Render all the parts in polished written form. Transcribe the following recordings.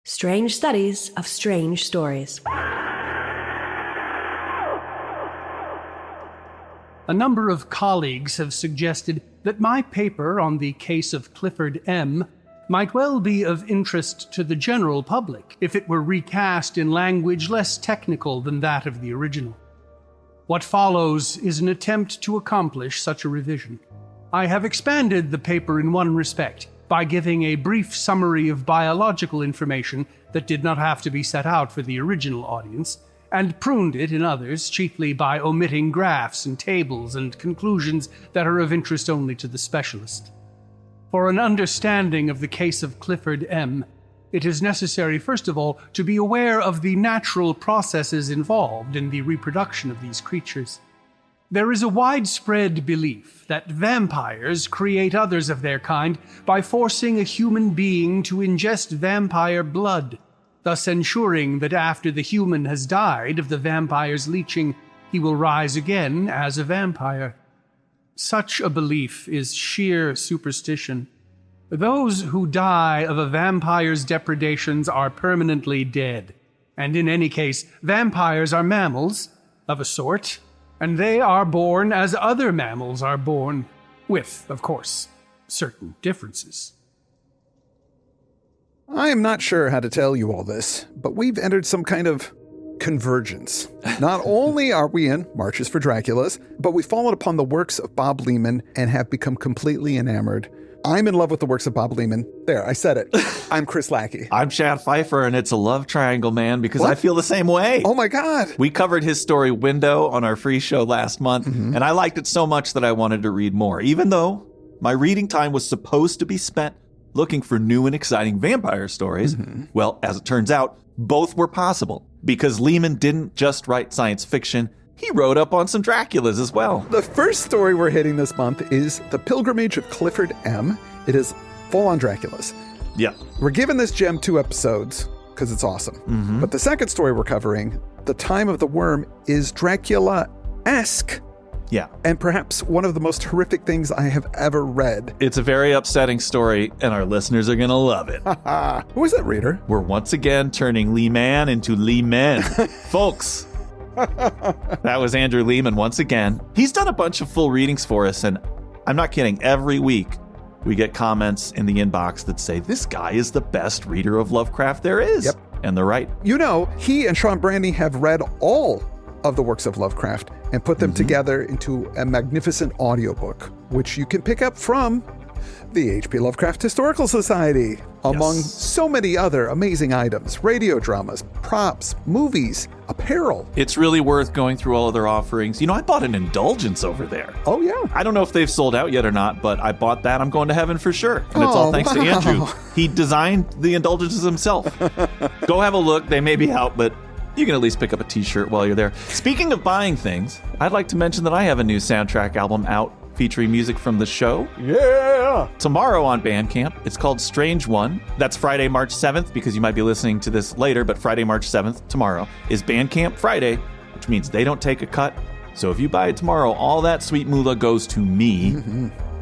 Strange Studies of Strange Stories. A number of colleagues have suggested that my paper on the case of Clifford M might well be of interest to the general public if it were recast in language less technical than that of the original. What follows is an attempt to accomplish such a revision. I have expanded the paper in one respect, by giving a brief summary of biological information that did not have to be set out for the original audience, and pruned it in others, chiefly by omitting graphs and tables and conclusions that are of interest only to the specialist. For an understanding of the case of Clifford M, it is necessary, first of all, to be aware of the natural processes involved in the reproduction of these creatures. There is a widespread belief that vampires create others of their kind by forcing a human being to ingest vampire blood, thus ensuring that after the human has died of the vampire's leeching, he will rise again as a vampire. Such a belief is sheer superstition. Those who die of a vampire's depredations are permanently dead, and in any case, vampires are mammals, of a sort, and they are born as other mammals are born, with, of course, certain differences. I am not sure how to tell you all this, but we've entered some kind of convergence. Not only are we in Marches for Draculas, but we've fallen upon the works of Bob Leman and have become completely enamored. I'm in love with the works of Bob Leman. There, I said it. I'm Chris Lackey. I'm Chad Pfeiffer, and it's a love triangle, man, because I feel the same way. Oh, my God. We covered his story Window on our free show last month, and I liked it so much that I wanted to read more, even though my reading time was supposed to be spent looking for new and exciting vampire stories. Well, as it turns out, both were possible, because Leman didn't just write science fiction. He wrote up on some Draculas as well. The first story we're hitting this month is The Pilgrimage of Clifford M. It is full on Draculas. Yeah. We're giving this gem 2 episodes because it's awesome. But the second story we're covering, The Time of the Worm, is Dracula-esque. Yeah. And perhaps one of the most horrific things I have ever read. It's a very upsetting story, and our listeners are going to love it. Who is that reader? We're once again turning Leman into Leman. Folks, that was Andrew Leman once again. He's done a bunch of full readings for us, and I'm not kidding. Every week, we get comments in the inbox that say, this guy is the best reader of Lovecraft there is. Yep. And they're right. You know, he and Sean Brandy have read all of the works of Lovecraft and put them together into a magnificent audiobook, which you can pick up from the H.P. Lovecraft Historical Society, among so many other amazing items, radio dramas, props, movies, apparel. It's really worth going through all of their offerings. You know, I bought an indulgence over there. Oh, yeah. I don't know if they've sold out yet or not, but I bought that. I'm going to heaven for sure. And it's all thanks to Andrew. He designed the indulgences himself. Go have a look. They may be out, but you can at least pick up a t-shirt while you're there. Speaking of buying things, I'd like to mention that I have a new soundtrack album out featuring music from the show. Yeah! Tomorrow on Bandcamp. It's called Strange One. That's Friday, March 7th, because you might be listening to this later, but Friday, March 7th, tomorrow, is Bandcamp Friday, which means they don't take a cut. So if you buy it tomorrow, all that sweet moolah goes to me.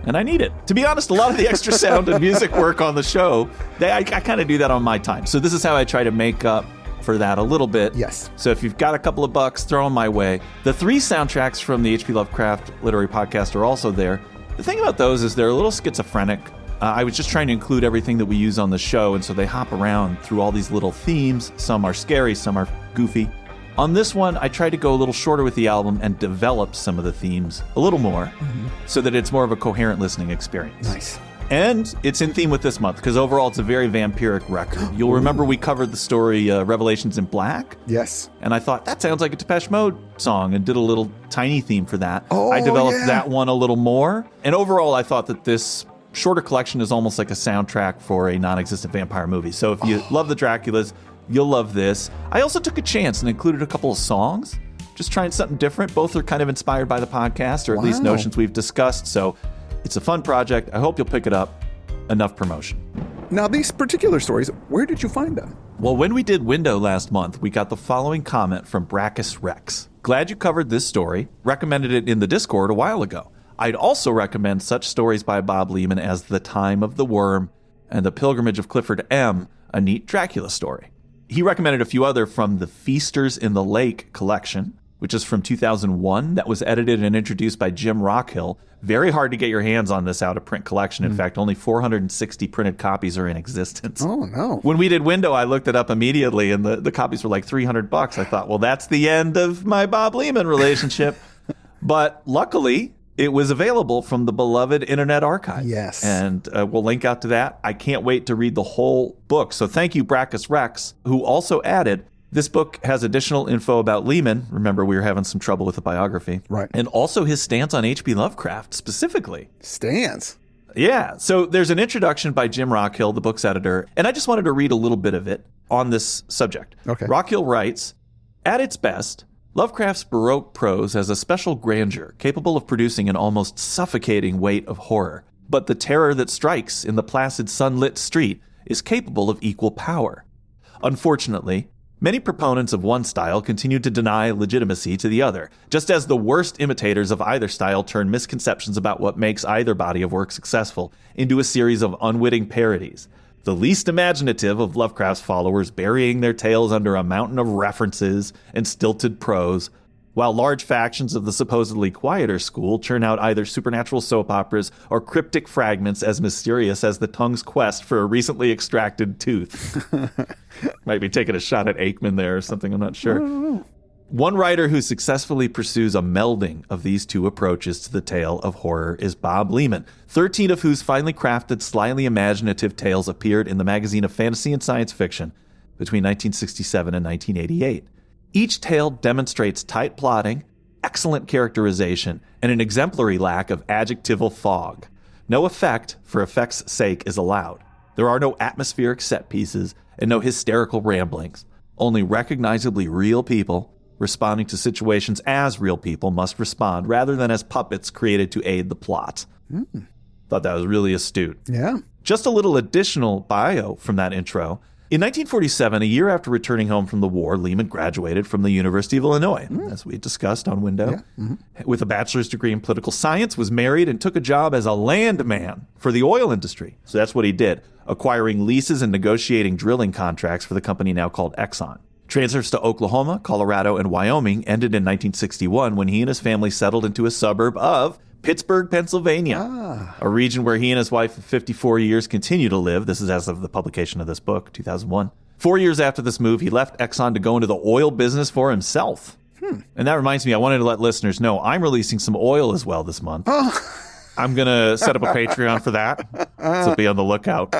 And I need it. To be honest, a lot of the extra sound and music work on the show, I kind of do that on my time. So this is how I try to make up for that a little bit. Yes. So if you've got a couple of bucks, throw them my way. The 3 soundtracks from the H.P. Lovecraft Literary Podcast are also there. The thing about those is they're a little schizophrenic. I was just trying to include everything that we use on the show, and so they hop around through all these little themes. Some are scary, some are goofy. On this one, I tried to go a little shorter with the album and develop some of the themes a little more so that it's more of a coherent listening experience. Nice. And it's in theme with this month, because overall it's a very vampiric record. You'll remember we covered the story Revelations in Black. Yes. And I thought, that sounds like a Depeche Mode song, and did a little tiny theme for that. Oh, I developed that one a little more. And overall, I thought that this shorter collection is almost like a soundtrack for a non-existent vampire movie. So if you love the Draculas, you'll love this. I also took a chance and included a couple of songs, just trying something different. Both are kind of inspired by the podcast, or at least notions we've discussed. So it's a fun project. I hope you'll pick it up. Enough promotion. Now, these particular stories, where did you find them? Well, when we did Window last month, we got the following comment from Brackus Rex. Glad you covered this story. Recommended it in the Discord a while ago. I'd also recommend such stories by Bob Leman as The Time of the Worm and The Pilgrimage of Clifford M, a neat Dracula story. He recommended a few other from the Feasters in the Lake collection, which is from 2001, that was edited and introduced by Jim Rockhill. Very hard to get your hands on this out-of-print collection. In fact, only 460 printed copies are in existence. Oh, no. When we did Window, I looked it up immediately, and the copies were like $300. I thought, well, that's the end of my Bob Leman relationship. But luckily, it was available from the beloved Internet Archive. Yes. And we'll link out to that. I can't wait to read the whole book. So thank you, Brackus Rex, who also added, this book has additional info about Leman. Remember, we were having some trouble with the biography. Right. And also his stance on H.P. Lovecraft specifically. Stance? Yeah. So there's an introduction by Jim Rockhill, the book's editor, and I just wanted to read a little bit of it on this subject. Okay. Rockhill writes, at its best, Lovecraft's Baroque prose has a special grandeur, capable of producing an almost suffocating weight of horror. But the terror that strikes in the placid sunlit street is capable of equal power. Unfortunately, many proponents of one style continue to deny legitimacy to the other, just as the worst imitators of either style turn misconceptions about what makes either body of work successful into a series of unwitting parodies. The least imaginative of Lovecraft's followers burying their tales under a mountain of references and stilted prose, while large factions of the supposedly quieter school churn out either supernatural soap operas or cryptic fragments as mysterious as the tongue's quest for a recently extracted tooth. Might be taking a shot at Aikman there or something, I'm not sure. One writer who successfully pursues a melding of these two approaches to the tale of horror is Bob Leman, 13 of whose finely crafted, slyly imaginative tales appeared in the magazine of fantasy and science fiction between 1967 and 1988. Each tale demonstrates tight plotting, excellent characterization, and an exemplary lack of adjectival fog. No effect for effect's sake is allowed. There are no atmospheric set pieces and no hysterical ramblings. Only recognizably real people responding to situations as real people must respond, rather than as puppets created to aid the plot. Thought that was really astute. Yeah. Just a little additional bio from that intro. In 1947, a year after returning home from the war, Leman graduated from the University of Illinois, as we discussed on Window, with a bachelor's degree in political science, was married, and took a job as a landman for the oil industry. So that's what he did, acquiring leases and negotiating drilling contracts for the company now called Exxon. Transfers to Oklahoma, Colorado, and Wyoming ended in 1961 when he and his family settled into a suburb of Pittsburgh, Pennsylvania, a region where he and his wife of 54 years continue to live. This is as of the publication of this book, 2001. 4 years after this move, he left Exxon to go into the oil business for himself. And that reminds me, I wanted to let listeners know I'm releasing some oil as well this month. I'm going to set up a Patreon for that, so be on the lookout.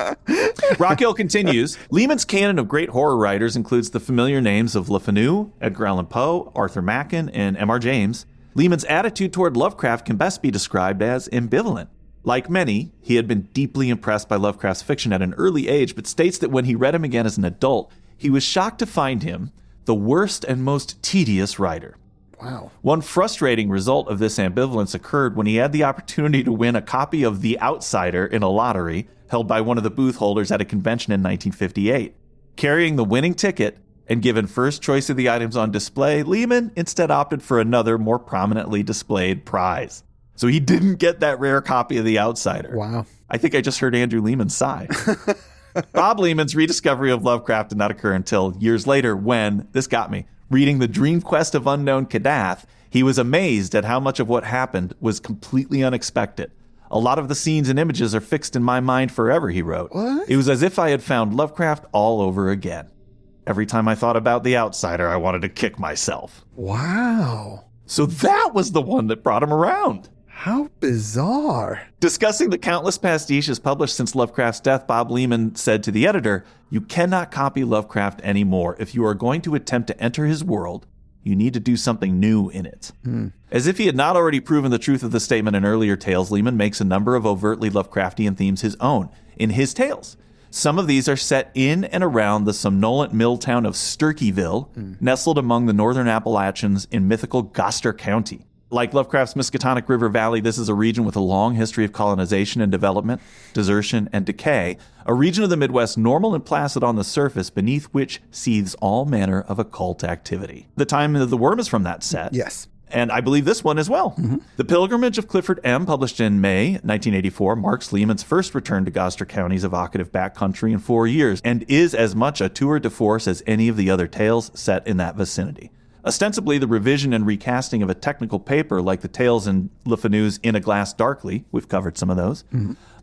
Rockhill continues, Leman's canon of great horror writers includes the familiar names of Le Fanu, Edgar Allan Poe, Arthur Machen, and M.R. James. Leman's attitude toward Lovecraft can best be described as ambivalent. Like many, he had been deeply impressed by Lovecraft's fiction at an early age, but states that when he read him again as an adult, he was shocked to find him the worst and most tedious writer. Wow. One frustrating result of this ambivalence occurred when he had the opportunity to win a copy of The Outsider in a lottery held by one of the booth holders at a convention in 1958. Carrying the winning ticket and given first choice of the items on display, Leman instead opted for another, more prominently displayed prize. So he didn't get that rare copy of The Outsider. Wow. I think I just heard Andrew Leman sigh. Bob Leman's rediscovery of Lovecraft did not occur until years later when, this got me, reading The Dream Quest of Unknown Kadath, he was amazed at how much of what happened was completely unexpected. A lot of the scenes and images are fixed in my mind forever, he wrote. What? It was as if I had found Lovecraft all over again. Every time I thought about The Outsider, I wanted to kick myself. Wow. So that was the one that brought him around. How bizarre. Discussing the countless pastiches published since Lovecraft's death, Bob Leman said to the editor, "You cannot copy Lovecraft anymore. If you are going to attempt to enter his world, you need to do something new in it." As if he had not already proven the truth of the statement in earlier tales, Leman makes a number of overtly Lovecraftian themes his own in his tales. Some of these are set in and around the somnolent mill town of Sturkeyville, nestled among the northern Appalachians in mythical Gloucester County. Like Lovecraft's Miskatonic River Valley, this is a region with a long history of colonization and development, desertion and decay, a region of the Midwest normal and placid on the surface, beneath which seethes all manner of occult activity. The Time of the Worm is from that set. Yes. And I believe this one as well. The Pilgrimage of Clifford M, published in May 1984, marks Leman's first return to Gloucester County's evocative backcountry in 4 years, and is as much a tour de force as any of the other tales set in that vicinity. Ostensibly the revision and recasting of a technical paper like the tales in Le Fanu's In a Glass Darkly, we've covered some of those.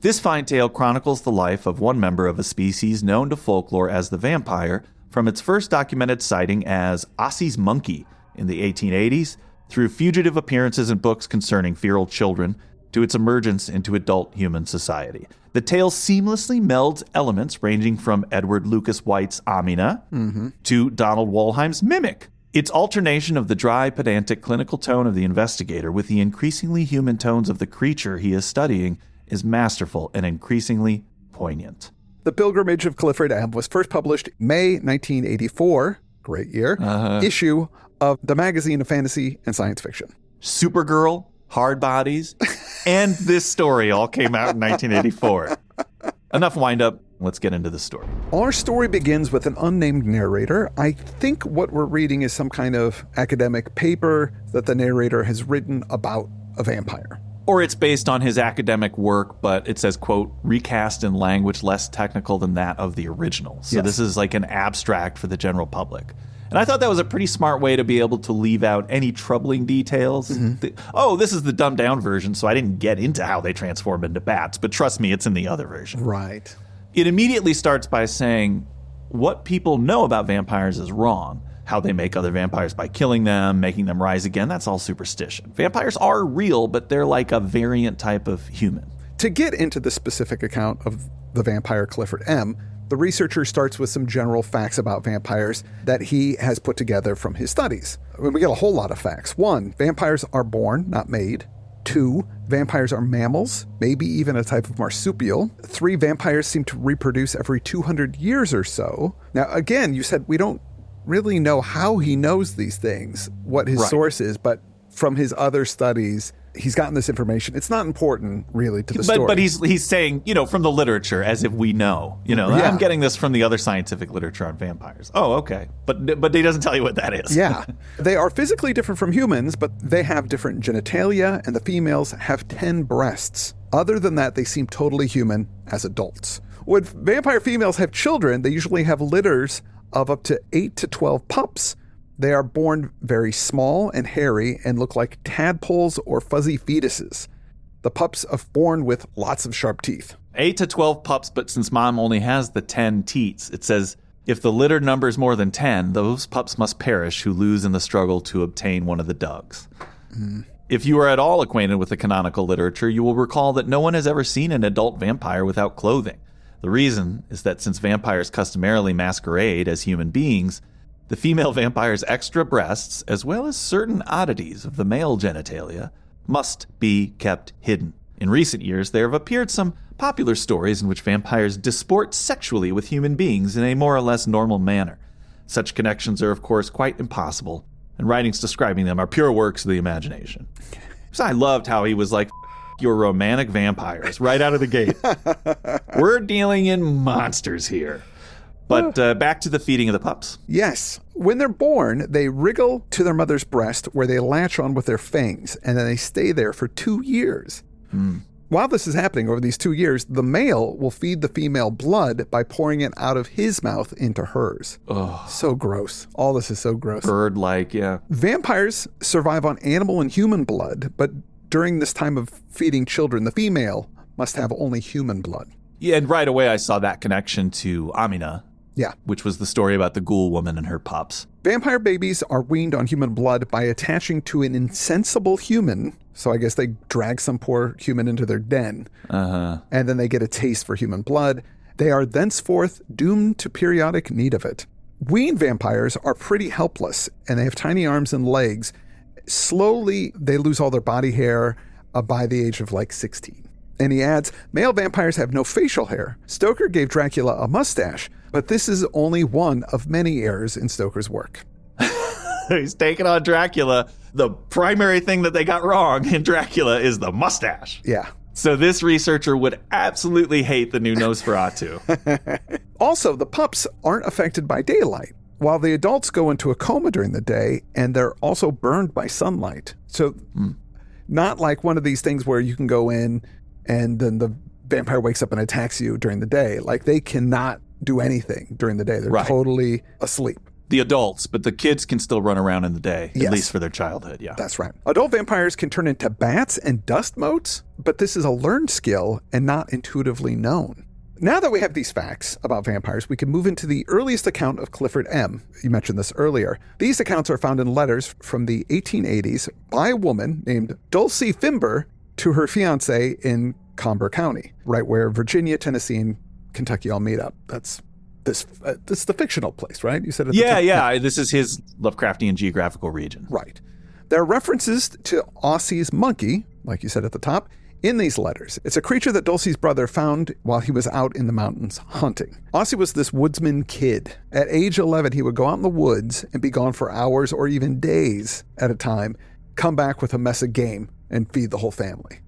This fine tale chronicles the life of one member of a species known to folklore as the vampire, from its first documented sighting as Ossie's monkey in the 1880s, through fugitive appearances in books concerning feral children, to its emergence into adult human society. The tale seamlessly melds elements ranging from Edward Lucas White's Amina to Donald Wollheim's Mimic. Its alternation of the dry, pedantic clinical tone of the investigator with the increasingly human tones of the creature he is studying is masterful and increasingly poignant. The Pilgrimage of Clifford M was first published May 1984, great year, issue of the magazine of fantasy and science fiction. Supergirl, Hard Bodies, and this story all came out in 1984. Enough wind up. Let's get into the story. Our story begins with an unnamed narrator. I think what we're reading is some kind of academic paper that the narrator has written about a vampire. Or it's based on his academic work, but it says, quote, recast in language less technical than that of the original. So This is like an abstract for the general public. And I thought that was a pretty smart way to be able to leave out any troubling details. This is the dumbed down version, so I didn't get into how they transform into bats, but trust me, it's in the other version. Right. It immediately starts by saying what people know about vampires is wrong. How they make other vampires by killing them, making them rise again, that's all superstition. Vampires are real, but they're like a variant type of human. To get into the specific account of the vampire Clifford M, the researcher starts with some general facts about vampires that he has put together from his studies. I mean, we get a whole lot of facts. 1, vampires are born, not made. 2, vampires are mammals, maybe even a type of marsupial. 3, vampires seem to reproduce every 200 years or so. Now, again, you said we don't really know how he knows these things, what his source is, but from his other studies, he's gotten this information. It's not important, really, to the story. But he's saying, from the literature, as if we know. I'm getting this from the other scientific literature on vampires. Oh, okay. But he doesn't tell you what that is. Yeah. They are physically different from humans, but they have different genitalia, and the females have 10 breasts. Other than that, they seem totally human as adults. When vampire females have children, they usually have litters of up to 8 to 12 pups. They are born very small and hairy and look like tadpoles or fuzzy fetuses. The pups are born with lots of sharp teeth. 8 to 12 pups, but since mom only has the 10 teats, it says, if the litter numbers more than 10, those pups must perish who lose in the struggle to obtain one of the dugs. If you are at all acquainted with the canonical literature, you will recall that no one has ever seen an adult vampire without clothing. The reason is that since vampires customarily masquerade as human beings, the female vampire's extra breasts, as well as certain oddities of the male genitalia, must be kept hidden. In recent years, there have appeared some popular stories in which vampires disport sexually with human beings in a more or less normal manner. Such connections are, of course, quite impossible, and writings describing them are pure works of the imagination. So I loved how he was like, your romantic vampires, right out of the gate. We're dealing in monsters here. But back to the feeding of the pups. Yes. When they're born, they wriggle to their mother's breast where they latch on with their fangs, and then they stay there for 2 years. While this is happening over these 2 years, the male will feed the female blood by pouring it out of his mouth into hers. Oh, so gross. All this is so gross. Bird-like, yeah. Vampires survive on animal and human blood, but during this time of feeding children, the female must have only human blood. Yeah, and right away I saw that connection to Amina. Yeah. Which was the story about the ghoul woman and her pups. Vampire babies are weaned on human blood by attaching to an insensible human. So I guess they drag some poor human into their den. And then they get a taste for human blood. They are thenceforth doomed to periodic need of it. Weaned vampires are pretty helpless, and they have tiny arms and legs. Slowly, they lose all their body hair by the age of like 16. And he adds, male vampires have no facial hair. Stoker gave Dracula a mustache, but this is only one of many errors in Stoker's work. He's taking on Dracula. The primary thing that they got wrong in Dracula is the mustache. Yeah. So this researcher would absolutely hate the new Nosferatu. Also, the pups aren't affected by daylight. while the adults go into a coma during the day, and they're also burned by sunlight. So not like one of these things where you can go in and then the vampire wakes up and attacks you during the day. Like, they cannot do anything during the day. They're totally asleep. The adults, but the kids can still run around in the day, Yes. at least for their childhood, yeah. That's right. Adult vampires can turn into bats and dust motes, but this is a learned skill and not intuitively known. Now that we have these facts about vampires, we can move into the earliest account of Clifford M. You mentioned this earlier. These accounts are found in letters from the 1880s by a woman named Dulcie Fimber to her fiancé in Comber County, right where Virginia, Tennessee, and Kentucky all meet up. That's this is the fictional place, right? You said it. Yeah. This is his Lovecraftian geographical region. Right. There are references to Aussie's monkey, like you said at the top, in these letters. It's a creature that Dulcie's brother found while he was out in the mountains hunting. Aussie was this woodsman kid. At age 11, he would go out in the woods and be gone for hours or even days at a time, come back with a mess of game and feed the whole family.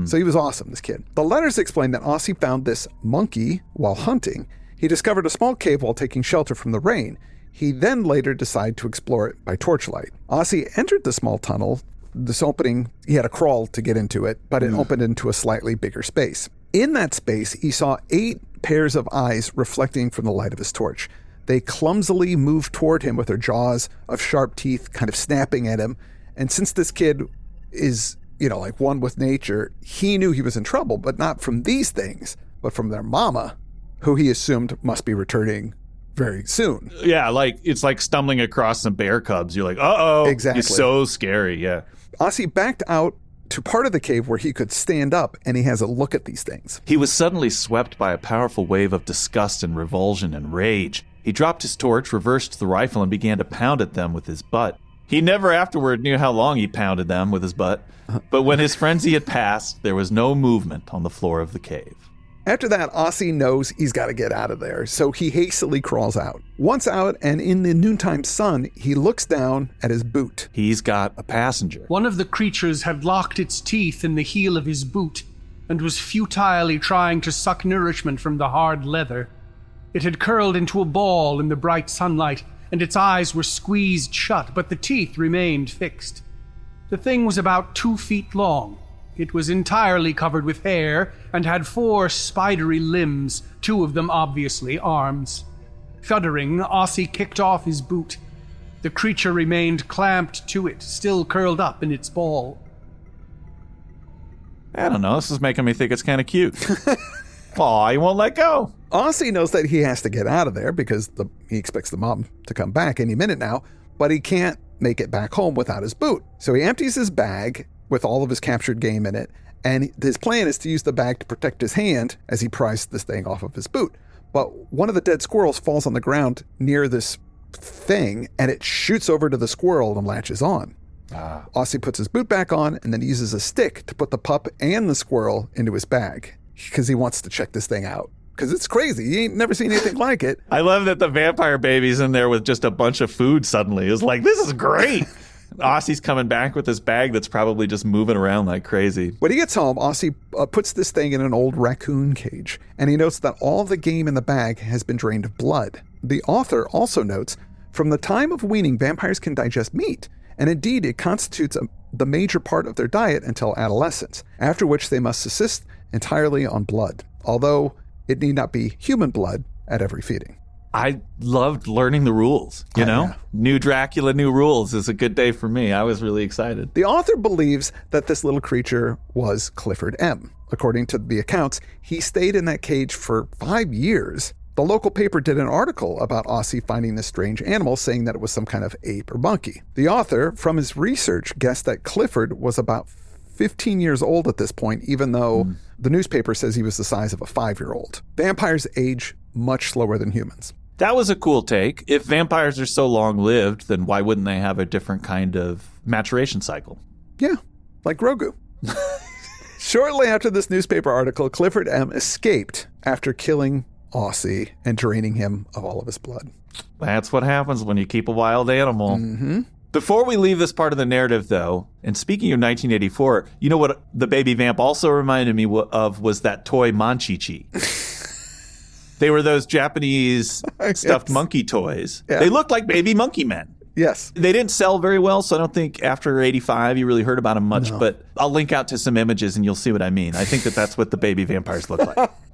So he was awesome, this kid. The letters explain that Aussie found this monkey while hunting. He discovered a small cave while taking shelter from the rain. He then later decided to explore it by torchlight. Aussie entered the small tunnel. This opening, he had to crawl to get into it, but it opened into a slightly bigger space. In that space, he saw 8 pairs of eyes reflecting from the light of his torch. They clumsily moved toward him with their jaws of sharp teeth kind of snapping at him. And since this kid is, like one with nature, he knew he was in trouble, but not from these things, but from their mama, who he assumed must be returning very soon. Yeah, it's like stumbling across some bear cubs. You're like, uh-oh. Exactly. It's so scary, yeah. Aussie backed out to part of the cave where he could stand up, and he has a look at these things. He was suddenly swept by a powerful wave of disgust and revulsion and rage. He dropped his torch, reversed the rifle, and began to pound at them with his butt. He never afterward knew how long he pounded them with his butt, but when his frenzy had passed, there was no movement on the floor of the cave. After that, Aussie knows he's got to get out of there, so he hastily crawls out. Once out and in the noontime sun, he looks down at his boot. He's got a passenger. One of the creatures had locked its teeth in the heel of his boot and was futilely trying to suck nourishment from the hard leather. It had curled into a ball in the bright sunlight, and its eyes were squeezed shut, but the teeth remained fixed. The thing was about 2 feet long. It was entirely covered with hair and had 4 spidery limbs, 2 of them obviously arms. Shuddering, Aussie kicked off his boot. The creature remained clamped to it, still curled up in its ball. I don't know, this is making me think it's kind of cute. Aw, he won't let go. Aussie knows that he has to get out of there because he expects the mom to come back any minute now, but he can't make it back home without his boot. So he empties his bag with all of his captured game in it, and his plan is to use the bag to protect his hand as he pries this thing off of his boot. But one of the dead squirrels falls on the ground near this thing, and it shoots over to the squirrel and latches on. Aussie puts his boot back on and then uses a stick to put the pup and the squirrel into his bag because he wants to check this thing out. Because it's crazy. He ain't never seen anything like it. I love that the vampire baby's in there with just a bunch of food suddenly. It's like, this is great. Aussie's coming back with this bag that's probably just moving around like crazy. When he gets home, Aussie puts this thing in an old raccoon cage, and he notes that all the game in the bag has been drained of blood. The author also notes, from the time of weaning, vampires can digest meat, and indeed it constitutes the major part of their diet until adolescence, after which they must subsist entirely on blood, although it need not be human blood at every feeding. I loved learning the rules, you know? Yeah. New Dracula, new rules is a good day for me. I was really excited. The author believes that this little creature was Clifford M. According to the accounts, he stayed in that cage for 5 years. The local paper did an article about Aussie finding this strange animal, saying that it was some kind of ape or monkey. The author, from his research, guessed that Clifford was about 15 years old at this point, even though the newspaper says he was the size of a 5-year-old. Vampires age much slower than humans. That was a cool take. If vampires are so long-lived, then why wouldn't they have a different kind of maturation cycle? Yeah, like Grogu. Shortly after this newspaper article, Clifford M. escaped after killing Aussie and draining him of all of his blood. That's what happens when you keep a wild animal. Mm-hmm. Before we leave this part of the narrative, though, and speaking of 1984, you know what the baby vamp also reminded me of was that toy Monchichi. They were those Japanese stuffed monkey toys. Yeah. They looked like baby monkey men. Yes. They didn't sell very well, so I don't think after 85 you really heard about them much, but I'll link out to some images and you'll see what I mean. I think that's what the baby vampires look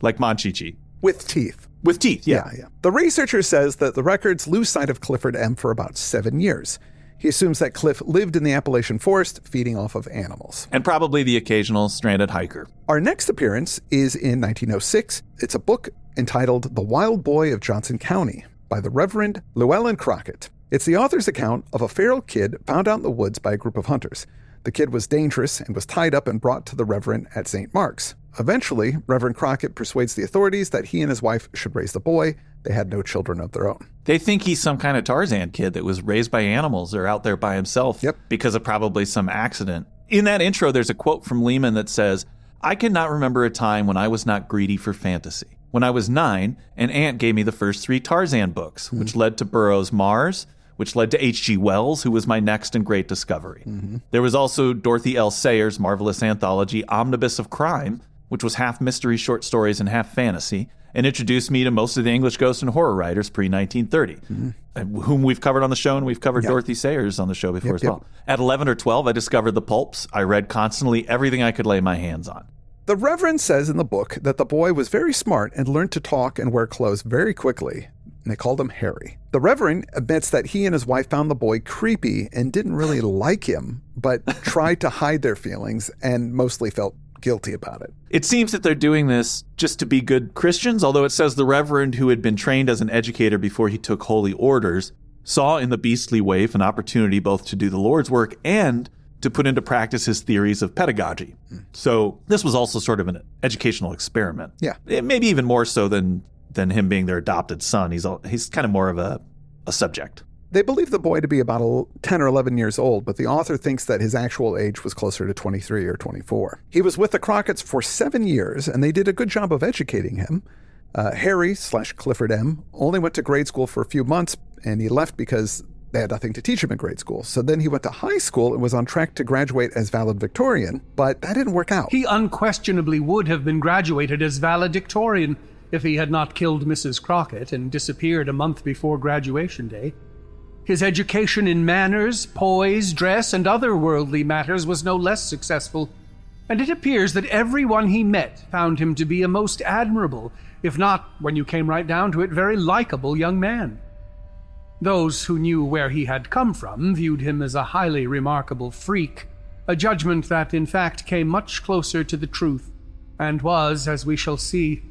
like Monchichi. With teeth. With teeth, yeah. The researcher says that the records lose sight of Clifford M for about 7 years. He assumes that Cliff lived in the Appalachian forest, feeding off of animals. And probably the occasional stranded hiker. Our next appearance is in 1906. It's a book entitled The Wild Boy of Johnson County by the Reverend Llewellyn Crockett. It's the author's account of a feral kid found out in the woods by a group of hunters. The kid was dangerous and was tied up and brought to the Reverend at St. Mark's. Eventually, Reverend Crockett persuades the authorities that he and his wife should raise the boy. They had no children of their own. They think he's some kind of Tarzan kid that was raised by animals or out there by himself because of probably some accident. In that intro, there's a quote from Leman that says, "I cannot remember a time when I was not greedy for fantasy. When I was 9, an aunt gave me the first 3 Tarzan books, which led to Burroughs' Mars, which led to H.G. Wells, who was my next and great discovery. There was also Dorothy L. Sayers' marvelous anthology, Omnibus of Crime, which was half mystery short stories and half fantasy, and introduced me to most of the English ghost and horror writers pre-1930, whom we've covered on the show, and we've covered Dorothy Sayers on the show before as well. At 11 or 12, I discovered the pulps. I read constantly everything I could lay my hands on." The Reverend says in the book that the boy was very smart and learned to talk and wear clothes very quickly, and they called him Harry. The Reverend admits that he and his wife found the boy creepy and didn't really like him, but tried to hide their feelings and mostly felt guilty about it. It seems that they're doing this just to be good Christians, although it says the Reverend, who had been trained as an educator before he took holy orders, saw in the beastly waif an opportunity both to do the Lord's work and to put into practice his theories of pedagogy. So this was also sort of an educational experiment. Yeah. Maybe even more so than him being their adopted son. He's kind of more of a subject. They believe the boy to be about 10 or 11 years old, but the author thinks that his actual age was closer to 23 or 24. He was with the Crockett's for 7 years, and they did a good job of educating him. Harry/Clifford M. only went to grade school for a few months, and he left because they had nothing to teach him in grade school. So then he went to high school and was on track to graduate as valedictorian, but that didn't work out. He unquestionably would have been graduated as valedictorian if he had not killed Mrs. Crockett and disappeared a month before graduation day. His education in manners, poise, dress, and other worldly matters was no less successful, and it appears that everyone he met found him to be a most admirable, if not, when you came right down to it, very likable young man. Those who knew where he had come from viewed him as a highly remarkable freak, a judgment that in fact came much closer to the truth, and was, as we shall see,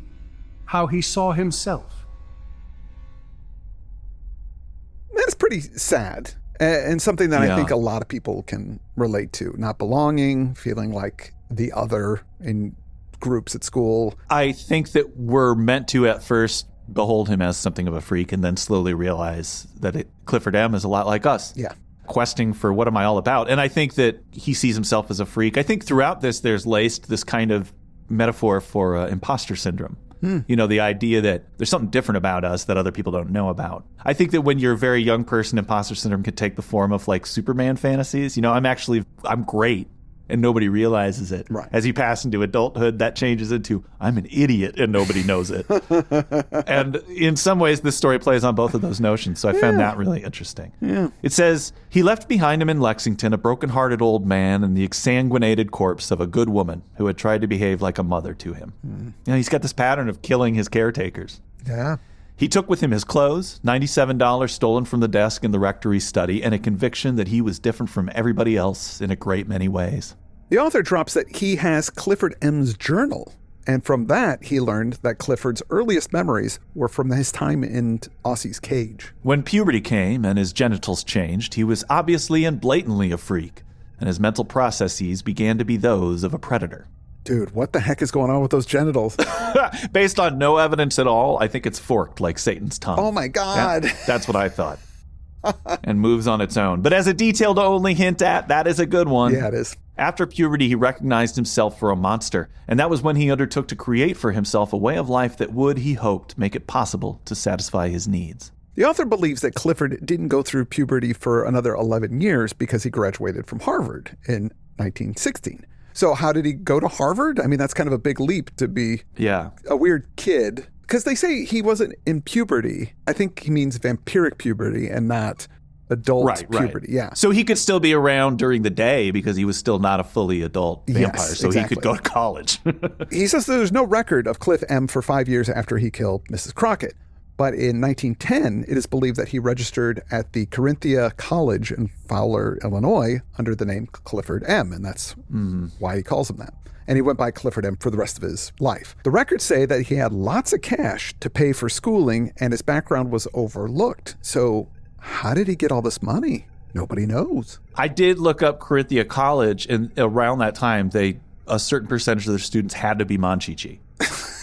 how he saw himself. That's pretty sad, and something that I think a lot of people can relate to. Not belonging, feeling like the other in groups at school. I think that we're meant to at first behold him as something of a freak and then slowly realize that Clifford M is a lot like us. Yeah. Questing for what am I all about? And I think that he sees himself as a freak. I think throughout this, there's laced this kind of metaphor for imposter syndrome. You know, the idea that there's something different about us that other people don't know about. I think that when you're a very young person, imposter syndrome can take the form of like Superman fantasies. You know, I'm great and nobody realizes it. Right. As you pass into adulthood, that changes into I'm an idiot and nobody knows it. And in some ways, this story plays on both of those notions. So I found that really interesting. Yeah. It says, he left behind him in Lexington a broken-hearted old man and the exsanguinated corpse of a good woman who had tried to behave like a mother to him. You know, he's got this pattern of killing his caretakers. Yeah. He took with him his clothes, $97 stolen from the desk in the rectory study, and a conviction that he was different from everybody else in a great many ways. The author drops that he has Clifford M.'s journal, and from that he learned that Clifford's earliest memories were from his time in Ossie's cage. When puberty came and his genitals changed, he was obviously and blatantly a freak, and his mental processes began to be those of a predator. Dude, what the heck is going on with those genitals? Based on no evidence at all, I think it's forked like Satan's tongue. Oh my God. That's what I thought. And moves on its own. But as a detail to only hint at, that is a good one. Yeah, it is. After puberty, he recognized himself for a monster, and that was when he undertook to create for himself a way of life that would, he hoped, make it possible to satisfy his needs. The author believes that Clifford didn't go through puberty for another 11 years because he graduated from Harvard in 1916. So how did he go to Harvard? I mean, that's kind of a big leap to be a weird kid Because they say he wasn't in puberty. I think he means vampiric puberty and not adult puberty. Yeah. So he could still be around during the day because he was still not a fully adult vampire. Yes, so exactly. He could go to college. He says there's no record of Cliff M for 5 years after he killed Mrs. Crockett. But in 1910, it is believed that he registered at the Corinthia College in Fowler, Illinois, under the name Clifford M, and that's why he calls him that. And he went by Clifford M for the rest of his life. The records say that he had lots of cash to pay for schooling, and his background was overlooked. So how did he get all this money? Nobody knows. I did look up Corinthia College, and around that time, a certain percentage of their students had to be Monchichi.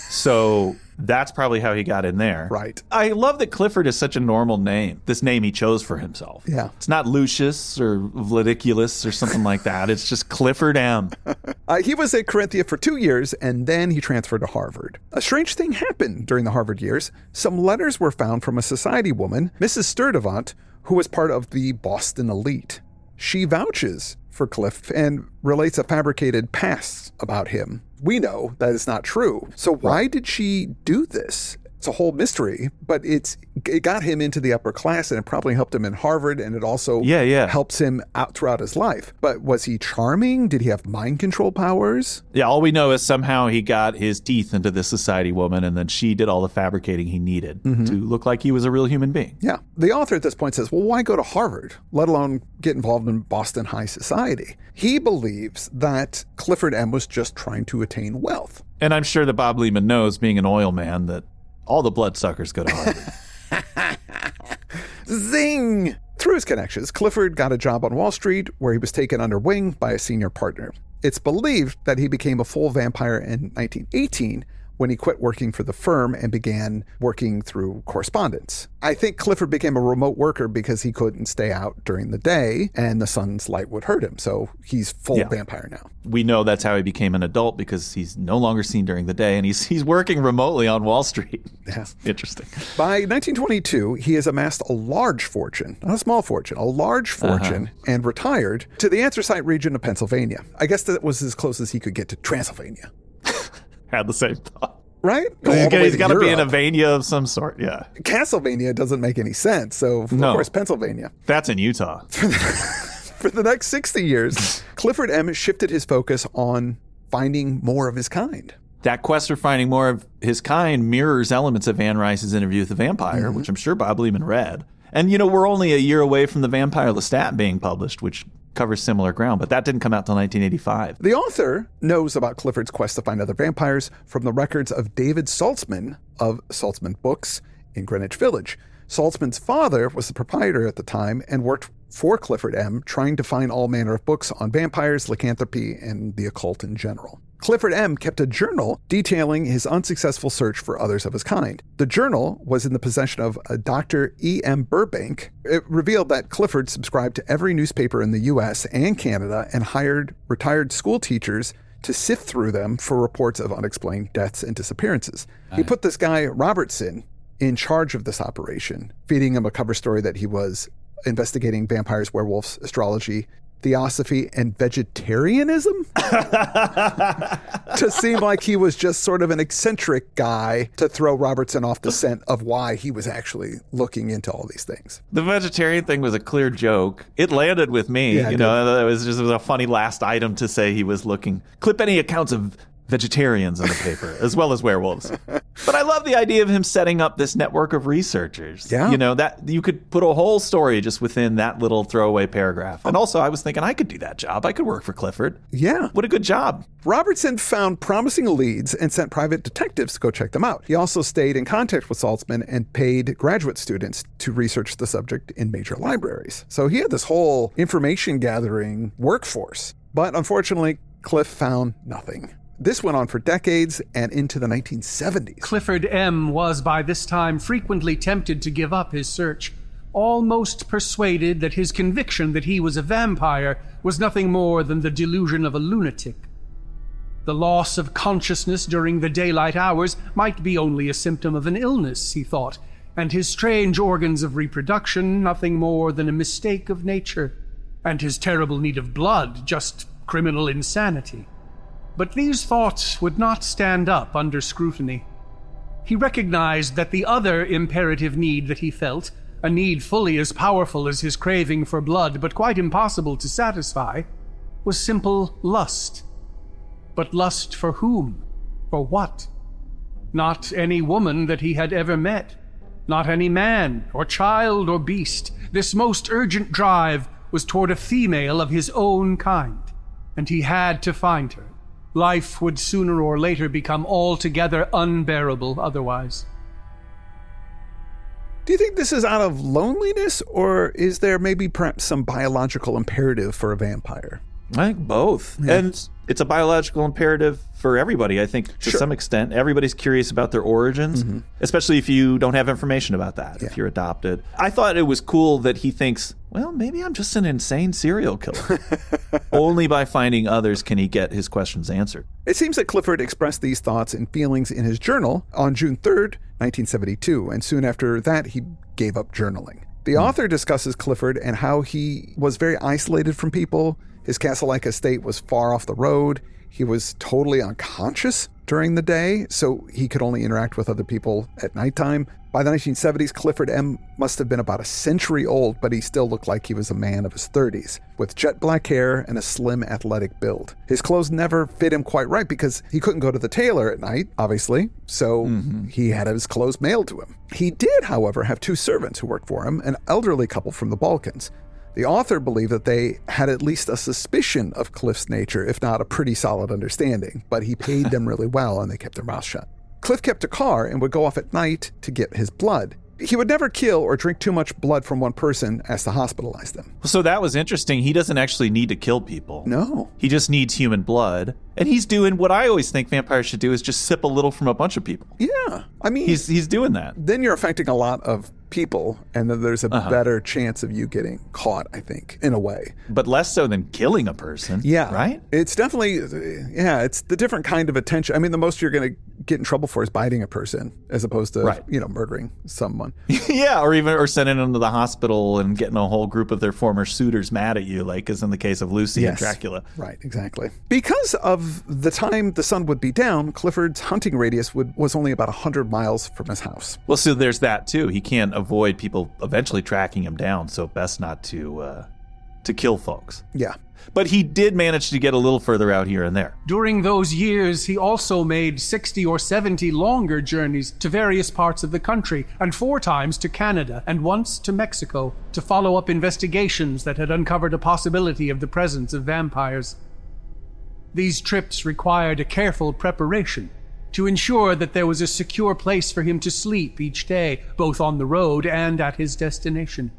So that's probably how he got in there. Right. I love that Clifford is such a normal name. This name he chose for himself. Yeah. It's not Lucius or Vladiculus or something like that. It's just Clifford M. He was at Corinthia for 2 years, and then he transferred to Harvard. A strange thing happened during the Harvard years. Some letters were found from a society woman, Mrs. Sturdivant, who was part of the Boston elite. She vouches for Cliff and relates a fabricated past about him. We know that is not true. So why did she do this? It's a whole mystery, but it got him into the upper class, and it probably helped him in Harvard, and it also helps him out throughout his life. But was he charming? Did he have mind control powers? Yeah, all we know is somehow he got his teeth into this society woman, and then she did all the fabricating he needed to look like he was a real human being. Yeah. The author at this point says, well, why go to Harvard, let alone get involved in Boston high society? He believes that Clifford M was just trying to attain wealth. And I'm sure that Bob Leman knows, being an oil man, that all the bloodsuckers go to Harvard. Zing! Through his connections, Clifford got a job on Wall Street where he was taken under wing by a senior partner. It's believed that he became a full vampire in 1918 when he quit working for the firm and began working through correspondence. I think Clifford became a remote worker because he couldn't stay out during the day and the sun's light would hurt him. So he's full vampire now. We know that's how he became an adult because he's no longer seen during the day and he's working remotely on Wall Street. Yeah. Interesting. By 1922, he has amassed a large fortune, not a small fortune, a large fortune, and retired to the anthracite region of Pennsylvania. I guess that was as close as he could get to Transylvania. Had the same thought. Right? He's got to be in a Vania of some sort, yeah. Castlevania doesn't make any sense, so of course Pennsylvania. That's in Utah. For the next 60 years, Clifford M shifted his focus on finding more of his kind. That quest for finding more of his kind mirrors elements of Anne Rice's Interview with the Vampire, which I'm sure Bob Leman read. And, we're only a year away from The Vampire Lestat being published, which covers similar ground, but that didn't come out till 1985. The author knows about Clifford's quest to find other vampires from the records of David Saltzman of Saltzman Books in Greenwich Village. Saltzman's father was the proprietor at the time and worked for Clifford M, trying to find all manner of books on vampires, lycanthropy, and the occult in general. Clifford M kept a journal detailing his unsuccessful search for others of his kind. The journal was in the possession of a Dr. E.M. Burbank. It revealed that Clifford subscribed to every newspaper in the U.S. and Canada and hired retired school teachers to sift through them for reports of unexplained deaths and disappearances. He put this guy, Robertson, in charge of this operation, feeding him a cover story that he was investigating vampires, werewolves, astrology, theosophy, and vegetarianism to seem like he was just sort of an eccentric guy to throw Robertson off the scent of why he was actually looking into all these things. The vegetarian thing was a clear joke. It landed with me. Yeah, it was a funny last item to say he was looking. Clip any accounts of vegetarians in the paper, as well as werewolves. But I love the idea of him setting up this network of researchers. Yeah. That you could put a whole story just within that little throwaway paragraph. And also, I was thinking I could do that job. I could work for Clifford. Yeah. What a good job. Robertson found promising leads and sent private detectives to go check them out. He also stayed in contact with Saltzman and paid graduate students to research the subject in major libraries. So he had this whole information gathering workforce. But unfortunately, Cliff found nothing. This went on for decades and into the 1970s. Clifford M. was by this time frequently tempted to give up his search, almost persuaded that his conviction that he was a vampire was nothing more than the delusion of a lunatic. The loss of consciousness during the daylight hours might be only a symptom of an illness, he thought, and his strange organs of reproduction nothing more than a mistake of nature, and his terrible need of blood just criminal insanity. But these thoughts would not stand up under scrutiny. He recognized that the other imperative need that he felt, a need fully as powerful as his craving for blood, but quite impossible to satisfy, was simple lust. But lust for whom? For what? Not any woman that he had ever met. Not any man, or child, or beast. This most urgent drive was toward a female of his own kind, and he had to find her. Life would sooner or later become altogether unbearable otherwise. Do you think this is out of loneliness, or is there maybe perhaps some biological imperative for a vampire? I think both. Yeah. And it's a biological imperative for everybody, I think, to some extent. Everybody's curious about their origins, especially if you don't have information about that, if you're adopted. I thought it was cool that he thinks, well, maybe I'm just an insane serial killer. Only by finding others can he get his questions answered. It seems that Clifford expressed these thoughts and feelings in his journal on June 3rd, 1972, and soon after that, he gave up journaling. The author discusses Clifford and how he was very isolated from people. His castle-like estate was far off the road. He was totally unconscious during the day, so he could only interact with other people at nighttime. By the 1970s, Clifford M must have been about a century old, but he still looked like he was a man of his 30s, with jet black hair and a slim, athletic build. His clothes never fit him quite right because he couldn't go to the tailor at night, obviously, so he had his clothes mailed to him. He did, however, have two servants who worked for him, an elderly couple from the Balkans. The author believed that they had at least a suspicion of Cliff's nature, if not a pretty solid understanding, but he paid them really well and they kept their mouths shut. Cliff kept a car and would go off at night to get his blood. He would never kill or drink too much blood from one person as to hospitalize them. So that was interesting. He doesn't actually need to kill people. No. He just needs human blood. And he's doing what I always think vampires should do, is just sip a little from a bunch of people. Yeah. I mean, he's doing that. Then you're affecting a lot of people, and then there's a better chance of you getting caught, I think, in a way. But less so than killing a person. Yeah. Right? It's definitely, it's the different kind of attention. I mean, the most you're going to get in trouble for is biting a person as opposed to, murdering someone. Yeah, or sending them to the hospital and getting a whole group of their former suitors mad at you, like as in the case of Lucy and Dracula. Right, exactly. Because of the time the sun would be down, Clifford's hunting radius was only about 100 miles from his house. Well, so there's that too. He can't avoid people eventually tracking him down, so best not to kill folks. Yeah. But he did manage to get a little further out here and there. During those years, he also made 60 or 70 longer journeys to various parts of the country, and 4 times to Canada, and once to Mexico, to follow up investigations that had uncovered a possibility of the presence of vampires. These trips required a careful preparation to ensure that there was a secure place for him to sleep each day, both on the road and at his destination.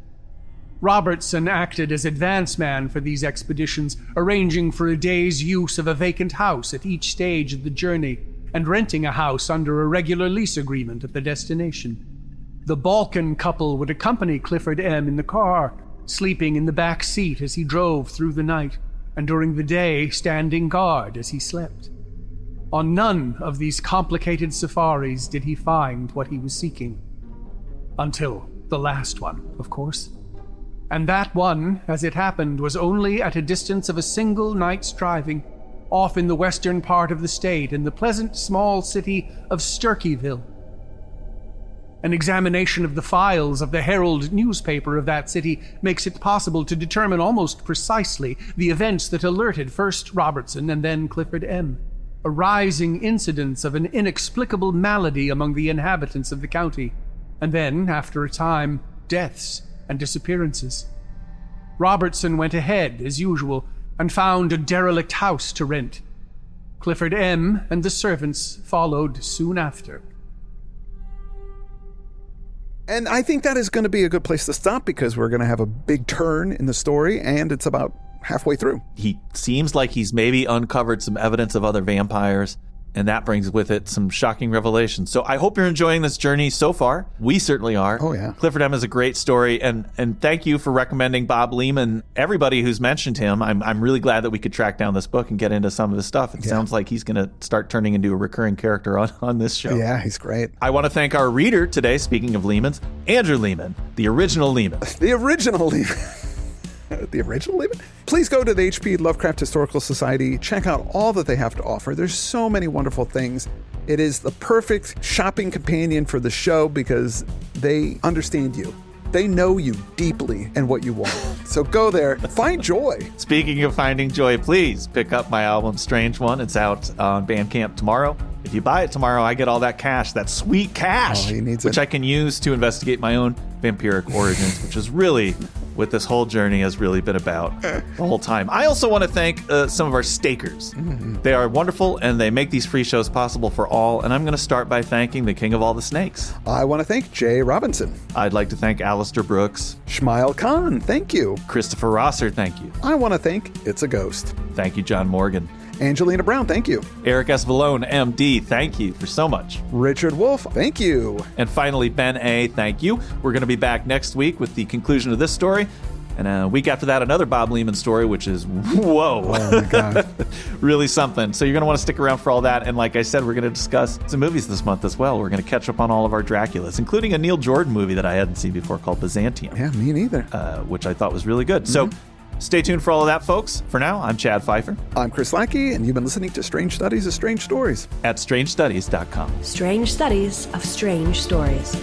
Robertson acted as advance man for these expeditions, arranging for a day's use of a vacant house at each stage of the journey, and renting a house under a regular lease agreement at the destination. The Balkan couple would accompany Clifford M in the car, sleeping in the back seat as he drove through the night, and during the day standing guard as he slept. On none of these complicated safaris did he find what he was seeking. Until the last one, of course. And that one, as it happened, was only at a distance of a single night's driving, off in the western part of the state, in the pleasant small city of Sturkeyville. An examination of the files of the Herald newspaper of that city makes it possible to determine almost precisely the events that alerted first Robertson and then Clifford M. A rising incidence of an inexplicable malady among the inhabitants of the county, and then, after a time, deaths and disappearances. Robertson went ahead, as usual, and found a derelict house to rent. Clifford M. and the servants followed soon after. And I think that is going to be a good place to stop, because we're going to have a big turn in the story, and it's about halfway through. He seems like he's maybe uncovered some evidence of other vampires, and that brings with it some shocking revelations. So I hope you're enjoying this journey so far. We certainly are. Oh, yeah. Clifford M is a great story, and thank you for recommending Bob Leman. Everybody who's mentioned him, I'm really glad that we could track down this book and get into some of his stuff. It sounds like he's going to start turning into a recurring character on this show. Yeah, he's great. I want to thank our reader today, speaking of Lemans, Andrew Leman, the original Leman. The original Leman. The original Leman? Please go to the H.P. Lovecraft Historical Society. Check out all that they have to offer. There's so many wonderful things. It is the perfect shopping companion for the show because they understand you. They know you deeply and what you want. So go there, find joy. Speaking of finding joy, please pick up my album Strange One. It's out on Bandcamp tomorrow. If you buy it tomorrow, I get all that cash, that sweet cash, he needs which it. I can use to investigate my own vampiric origins, which is really what this whole journey has really been about the whole time. I also want to thank some of our stakers. They are wonderful, and they make these free shows possible for all, and I'm going to start by thanking the king of all the snakes. I want to thank Jay Robinson. I'd like to thank Alistair Brooks. Shmail Khan, thank you. Christopher Rosser, thank you. I want to thank It's a Ghost. Thank you, John Morgan. Angelina Brown, thank you. Eric S. Vallone, MD, thank you for so much. Richard Wolf, thank you. And finally, Ben A., thank you. We're going to be back next week with the conclusion of this story. And a week after that, another Bob Leman story, which is, whoa. Oh, my God. Really something. So you're going to want to stick around for all that. And like I said, we're going to discuss some movies this month as well. We're going to catch up on all of our Draculas, including a Neil Jordan movie that I hadn't seen before called Byzantium. Yeah, me neither. Which I thought was really good. So stay tuned for all of that, folks. For now, I'm Chad Pfeiffer. I'm Chris Lackey, and you've been listening to Strange Studies of Strange Stories at strangestudies.com. Strange Studies of Strange Stories.